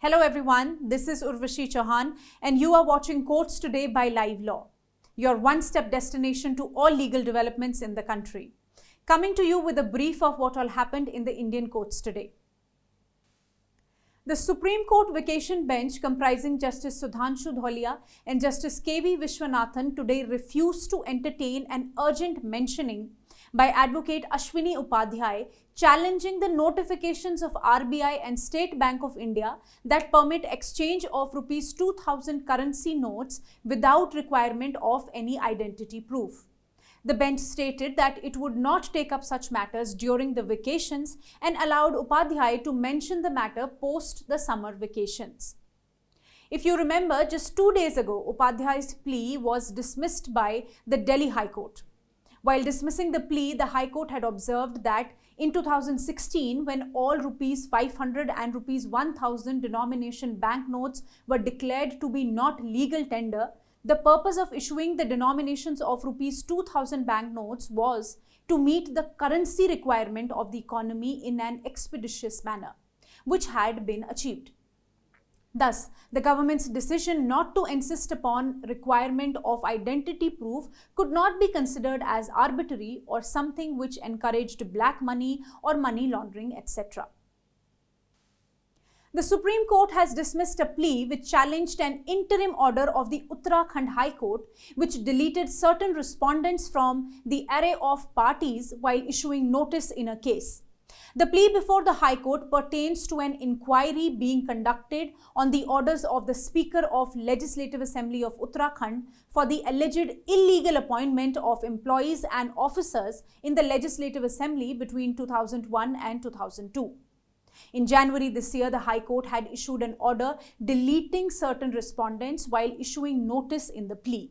Hello everyone, this is Urvashi Chauhan and you are watching Courts Today by Livelaw, your one-step destination to all legal developments in the country. Coming to you with a brief of what all happened in the Indian courts today. The Supreme Court Vacation Bench comprising Justice Sudhanshu Dholiya and Justice K.V. Vishwanathan today refused to entertain an urgent mentioning by Advocate Ashwini Upadhyay challenging the notifications of RBI and State Bank of India that permit exchange of Rs 2000 currency notes without requirement of any identity proof. The bench stated that it would not take up such matters during the vacations and allowed Upadhyay to mention the matter post the summer vacations. If you remember, just 2 days ago, Upadhyay's plea was dismissed by the Delhi High Court. While dismissing the plea, the High Court had observed that in 2016, when all Rs 500 and Rs 1000 denomination banknotes were declared to be not legal tender, the purpose of issuing the denominations of Rs 2000 banknotes was to meet the currency requirement of the economy in an expeditious manner, which had been achieved. Thus, the government's decision not to insist upon requirement of identity proof could not be considered as arbitrary or something which encouraged black money or money laundering, etc. The Supreme Court has dismissed a plea which challenged an interim order of the Uttarakhand High Court which deleted certain respondents from the array of parties while issuing notice in a case. The plea before the High Court pertains to an inquiry being conducted on the orders of the Speaker of Legislative Assembly of Uttarakhand for the alleged illegal appointment of employees and officers in the Legislative Assembly between 2001 and 2002. In January this year, the High Court had issued an order deleting certain respondents while issuing notice in the plea.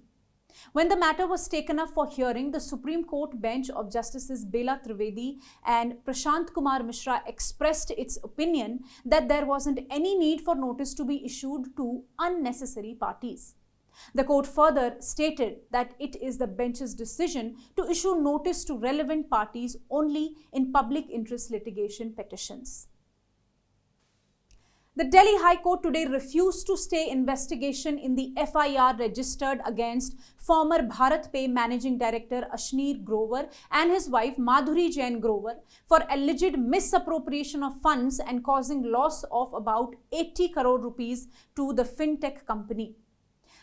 When the matter was taken up for hearing, the Supreme Court bench of Justices Bela Trivedi and Prashant Kumar Mishra expressed its opinion that there wasn't any need for notice to be issued to unnecessary parties. The court further stated that it is the bench's decision to issue notice to relevant parties only in public interest litigation petitions. The Delhi High Court today refused to stay investigation in the FIR registered against former BharatPe Managing Director Ashneer Grover and his wife Madhuri Jain Grover for alleged misappropriation of funds and causing loss of about 80 crore rupees to the fintech company.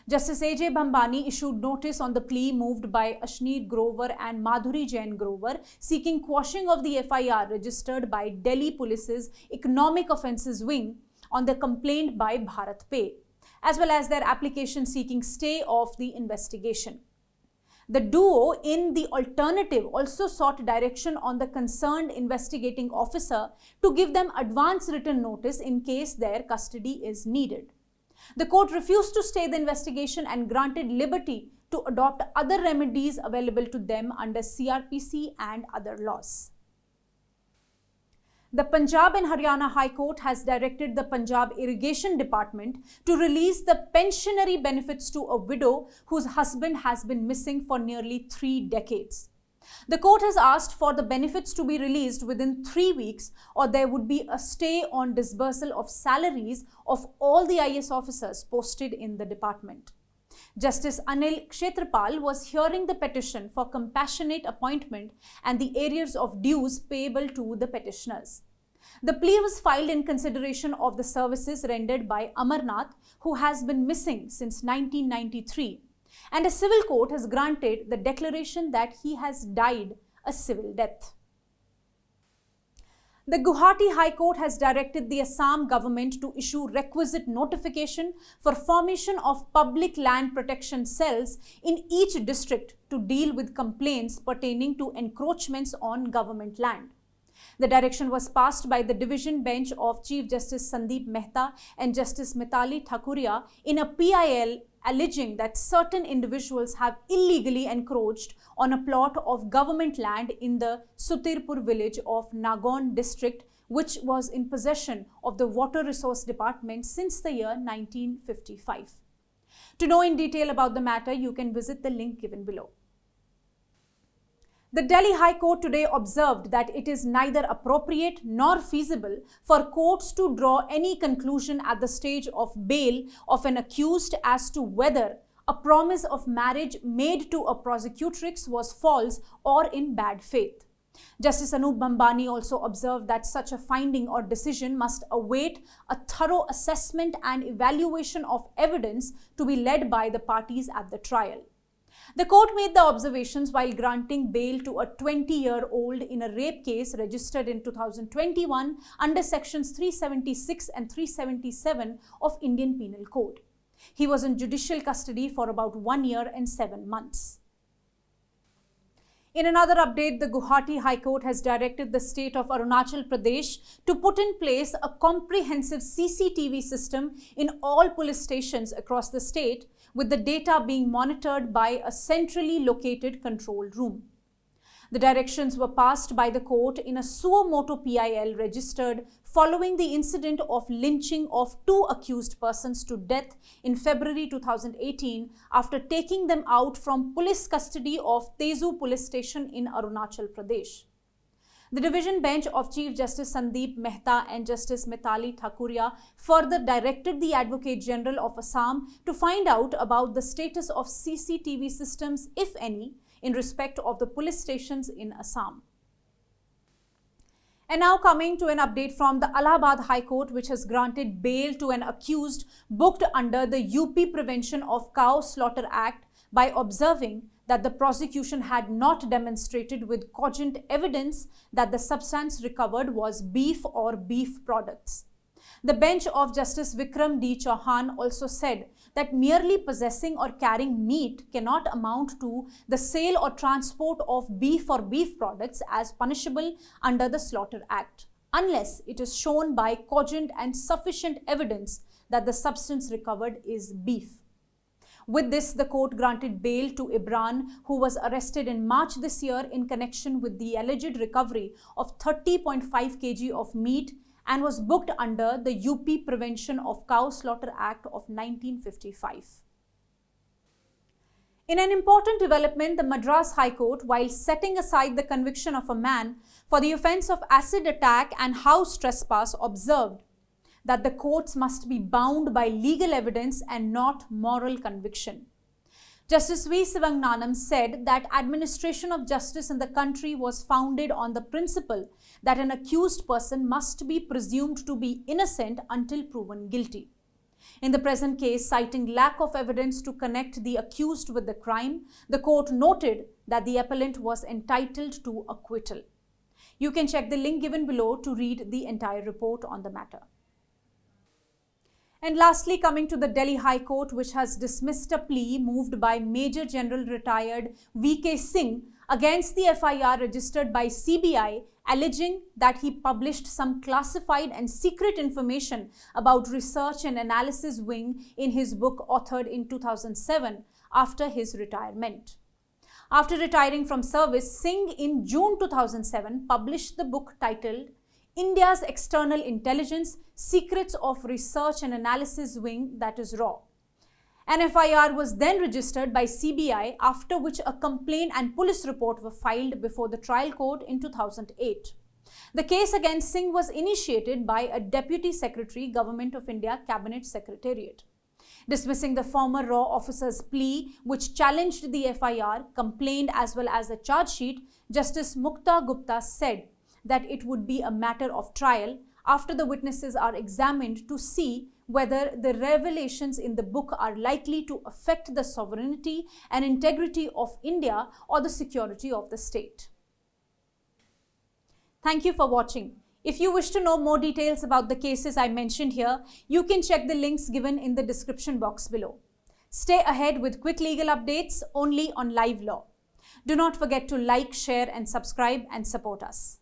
Justice A.J. Bhambani issued notice on the plea moved by Ashneer Grover and Madhuri Jain Grover seeking quashing of the FIR registered by Delhi Police's Economic Offences Wing on the complaint by BharatPe, as well as their application seeking stay of the investigation. The duo, in the alternative, also sought direction on the concerned investigating officer to give them advance written notice in case their custody is needed. The court refused to stay the investigation and granted liberty to adopt other remedies available to them under CRPC and other laws. The Punjab and Haryana High Court has directed the Punjab Irrigation Department to release the pensionary benefits to a widow whose husband has been missing for nearly 3 decades. The court has asked for the benefits to be released within 3 weeks or there would be a stay on disbursal of salaries of all the IS officers posted in the department. Justice Anil Kshetrapal was hearing the petition for compassionate appointment and the areas of dues payable to the petitioners. The plea was filed in consideration of the services rendered by Amarnath, who has been missing since 1993, and a civil court has granted the declaration that he has died a civil death. The Guwahati High Court has directed the Assam government to issue requisite notification for formation of public land protection cells in each district to deal with complaints pertaining to encroachments on government land. The direction was passed by the division bench of Chief Justice Sandeep Mehta and Justice Mitali Thakuria in a PIL alleging that certain individuals have illegally encroached on a plot of government land in the Sutirpur village of Nagon district, which was in possession of the Water Resource Department since the year 1955. To know in detail about the matter, you can visit the link given below. The Delhi High Court today observed that it is neither appropriate nor feasible for courts to draw any conclusion at the stage of bail of an accused as to whether a promise of marriage made to a prosecutrix was false or in bad faith. Justice Anup Bambani also observed that such a finding or decision must await a thorough assessment and evaluation of evidence to be led by the parties at the trial. The court made the observations while granting bail to a 20-year-old in a rape case registered in 2021 under sections 376 and 377 of Indian Penal Code. He was in judicial custody for about 1 year and 7 months. In another update, the Guwahati High Court has directed the state of Arunachal Pradesh to put in place a comprehensive CCTV system in all police stations across the state, with the data being monitored by a centrally located control room. The directions were passed by the court in a suo motu PIL registered following the incident of lynching of 2 accused persons to death in February 2018 after taking them out from police custody of Tezu police station in Arunachal Pradesh. The division bench of Chief Justice Sandeep Mehta and Justice Mitali Thakuria further directed the Advocate General of Assam to find out about the status of CCTV systems, if any, in respect of the police stations in Assam. And now coming to an update from the Allahabad High Court, which has granted bail to an accused booked under the UP Prevention of Cow Slaughter Act by observing that the prosecution had not demonstrated with cogent evidence that the substance recovered was beef or beef products. The bench of Justice Vikram D. Chauhan also said that merely possessing or carrying meat cannot amount to the sale or transport of beef or beef products as punishable under the Slaughter Act, unless it is shown by cogent and sufficient evidence that the substance recovered is beef. With this, the court granted bail to Ibran, who was arrested in March this year in connection with the alleged recovery of 30.5 kg of meat and was booked under the UP Prevention of Cow Slaughter Act of 1955. In an important development, the Madras High Court, while setting aside the conviction of a man for the offence of acid attack and house trespass, observed that the courts must be bound by legal evidence and not moral conviction. Justice V. Sivangnanam said that administration of justice in the country was founded on the principle that an accused person must be presumed to be innocent until proven guilty. In the present case, citing lack of evidence to connect the accused with the crime, the court noted that the appellant was entitled to acquittal. You can check the link given below to read the entire report on the matter. And lastly, coming to the Delhi High Court, which has dismissed a plea moved by Major General retired V.K. Singh against the FIR registered by CBI, alleging that he published some classified and secret information about Research and Analysis Wing in his book authored in 2007 after his retirement. After retiring from service, Singh in June 2007 published the book titled India's External Intelligence, Secrets of Research and Analysis Wing, that is RAW. An FIR was then registered by CBI, after which a complaint and police report were filed before the trial court in 2008. The case against Singh was initiated by a Deputy Secretary, Government of India Cabinet Secretariat. Dismissing the former RAW officer's plea, which challenged the FIR, complaint as well as the charge sheet, Justice Mukta Gupta said that it would be a matter of trial after the witnesses are examined to see whether the revelations in the book are likely to affect the sovereignty and integrity of India or the security of the state. Thank you for watching. If you wish to know more details about the cases I mentioned here, you can check the links given in the description box below. Stay ahead with quick legal updates only on Live Law. Do not forget to like, share and subscribe and support us.